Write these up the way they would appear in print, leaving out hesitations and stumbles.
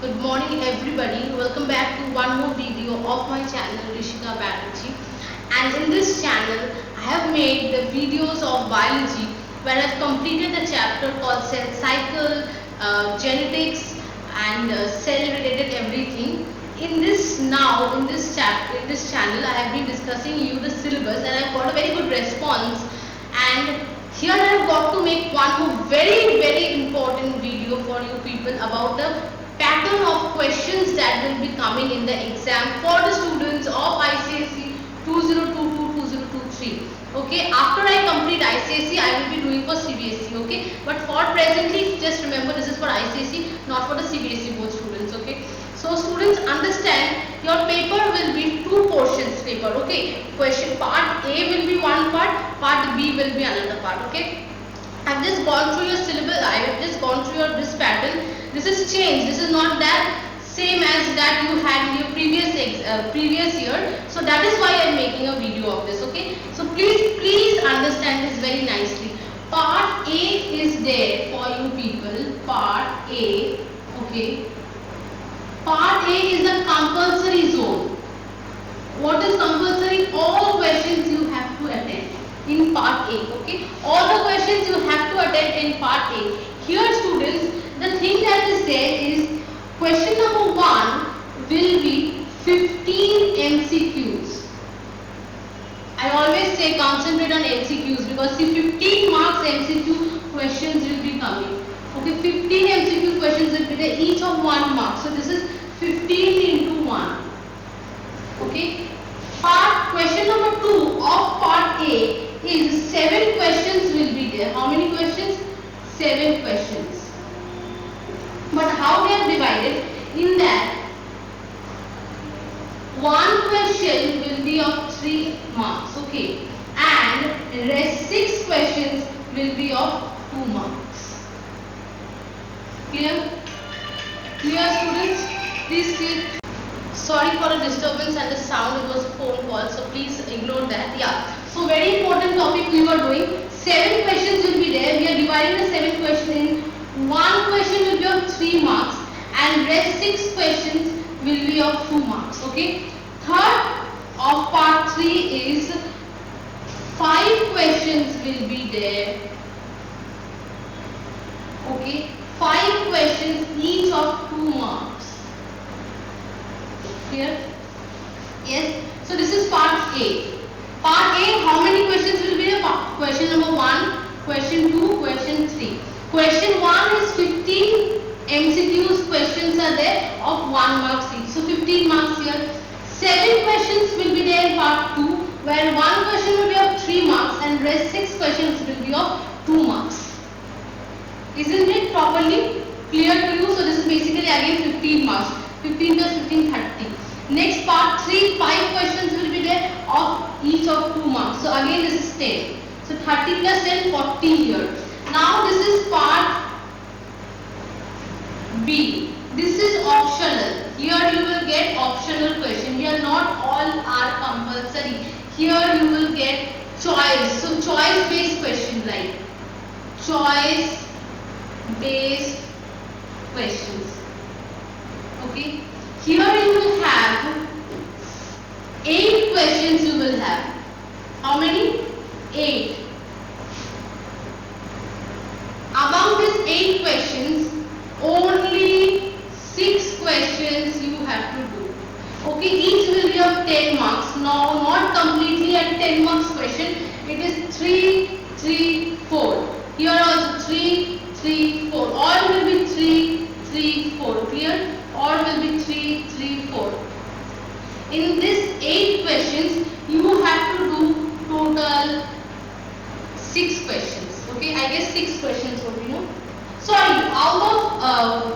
Good morning everybody. Welcome back to one more video of my channel Rishika Banerjee. And in this channel I have made the videos of biology where I have completed the chapter called cell cycle, genetics and cell related everything. In this chapter, in this channel I have been discussing you the syllabus and I have got a very good response. And here I have got to make one more very important video for you people about the pattern of questions that will be coming in the exam for the students of ICSE 2022-2023. Okay, after I complete ICSE, I will be doing for CBSE. Okay, but for presently, just remember this is for ICSE, not for the CBSE board students. Okay, so students understand your paper will be two portions paper. Okay, question part A will be one part B will be another part. Okay, I've just gone through your syllabus. I have just gone through your this pattern. This is changed. This is not that same as that you had in your previous year. So that is why I am making a video of this. Okay. So please understand this very nicely. Part A is there for you people. Part A. Okay. Part A is a compulsory zone. What is compulsory? All questions you have to attend in part A. Okay, all the questions you have to attend in part A. Here students, the thing that is there is question number 1 will be 15 MCQs. I always say concentrate on MCQs because see 15 marks MCQ questions will be coming. Okay, 15 MCQ questions will be there, each of 1 mark. So this is 15 into 1. Okay, question number 2 of part A is 7 questions will be there. How many questions? 7 questions. But how they are divided? In that, one question will be of 3 marks. Okay, and rest 6 questions will be of 2 marks. Clear? Clear students? Please clear. Sorry for the disturbance and the sound, it was a phone call, so please ignore that. Yeah, so very important topic we were doing. 7 questions will be there. We are dividing the 7 questions in. 1 question will be of 3 marks and rest 6 questions will be of 2 marks. Okay. Third of part 3 is 5 questions will be there. Okay. 5 questions each of 2 marks. Clear? Yes. So this is part A. Part A, how many questions will be there? Question number 1, question 2, question 3. Question 1 is 15 MCQs questions are there of 1 mark each. So 15 marks here. 7 questions will be there in part 2 where 1 question will be of 3 marks and rest 6 questions will be of 2 marks. Isn't it properly clear to you? So this is basically again 15 marks. 15 plus 15, 30. Next part 3, 5 questions will be there of each of 2 marks. So again this is 10. So 30 plus 10, 40 here. Now this is part B. This is optional. Here you will get optional question. Here not all are compulsory. Here you will get choice. So choice based question like choice based questions. Okay. Here you will have 8 questions you will have. How many? 8. Among these 8 questions, only 6 questions you have to do. Okay, each will be of 10 marks. Now, not completely at 10 marks question. It is 3, 3, 4. Here also 3, 3, 4. All will be 3, 3, 4. Clear? All will be 3, 3, 4. In this 8 questions, you have to do total 6 questions. Okay, I guess 6 questions would be, no? Sorry, out of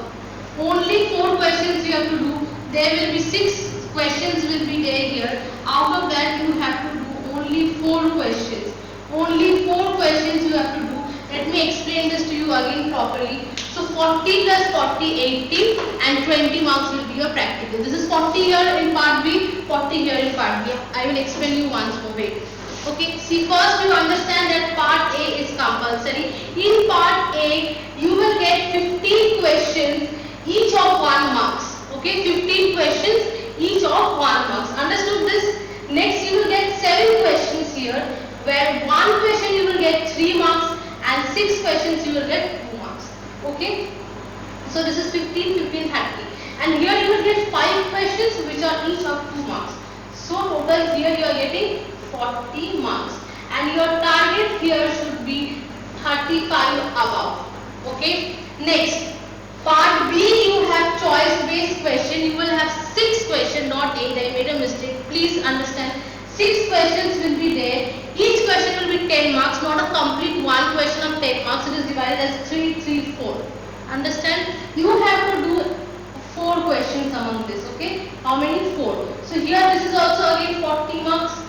only 4 questions you have to do, there will be 6 questions will be there here. Out of that, you have to do only 4 questions. Only 4 questions you have to do. Let me explain this to you again properly. So 40 plus 40, 80 and 20 marks will be your practical. This is 40 here in part B, 40 here in part B. I will explain you once more. Wait. Okay, see first you understand that part A is compulsory. In part A, you will get 15 questions each of 1 marks. Okay, 15 questions, each of 1 marks. Understood this? Next you will get 7 questions here, where 1 question you will get 3 marks and 6 questions you will get 2 marks. Okay, so this is 15, 15, 30. And here you will get 5 questions which are each of 2 marks. So total here you are getting 40 marks. And your target here should be 35 above. Okay. Next, part B, you have choice based question. You will have 6 questions, not 8. I made a mistake. Please understand. 6 questions will be there. Each question will be 10 marks, not a complete one question of 10 marks. It is divided as 3, 3, 4. Understand? You have to do 4 questions among this. Okay. How many? 4. So here this is also again 40 marks.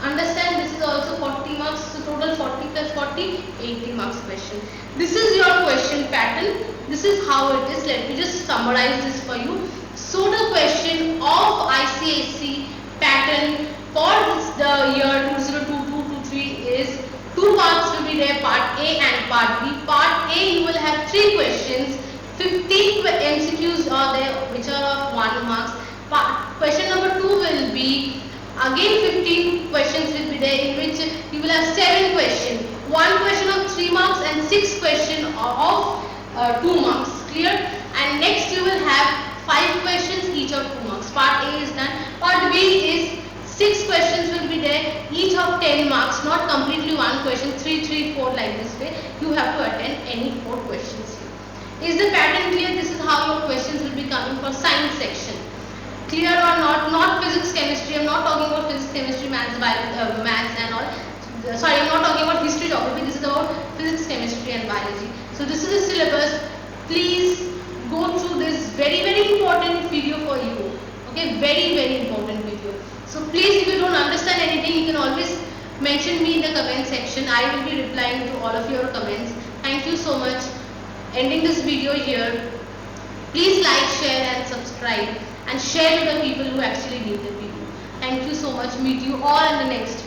Understand, this is also 40 marks. So total 40 plus 40, 80 marks question. This is your question pattern. This is how it is. Let me just summarize this for you. So the question of ICSE pattern for the year 2022-23 is 2 parts will be there, part A and part B. Part A you will have 3 questions. 15 MCQs are there which are of 1 marks. Question number 2 will be again 15 questions will be there, in which you will have 7 questions. 1 question of 3 marks and 6 question of 2 marks. Clear? And next you will have 5 questions each of 2 marks. Part A is done. Part B is 6 questions will be there, each of 10 marks, not completely 1 question, 3, 3, 4 like this way. You have to attend any 4 questions here. Is the pattern clear? This is how your questions will be coming for science section. Clear or not? Not physics, chemistry. I'm not talking about physics, chemistry, maths, maths and all. Sorry, I'm not talking about history, geography. This is about physics, chemistry and biology. So this is the syllabus. Please go through this very, very important video for you. Okay, very, very important video. So please, if you don't understand anything, you can always mention me in the comment section. I will be replying to all of your comments. Thank you so much. Ending this video here. Please like, share and subscribe and share to the people who actually need the video. Thank you so much. Meet you all in the next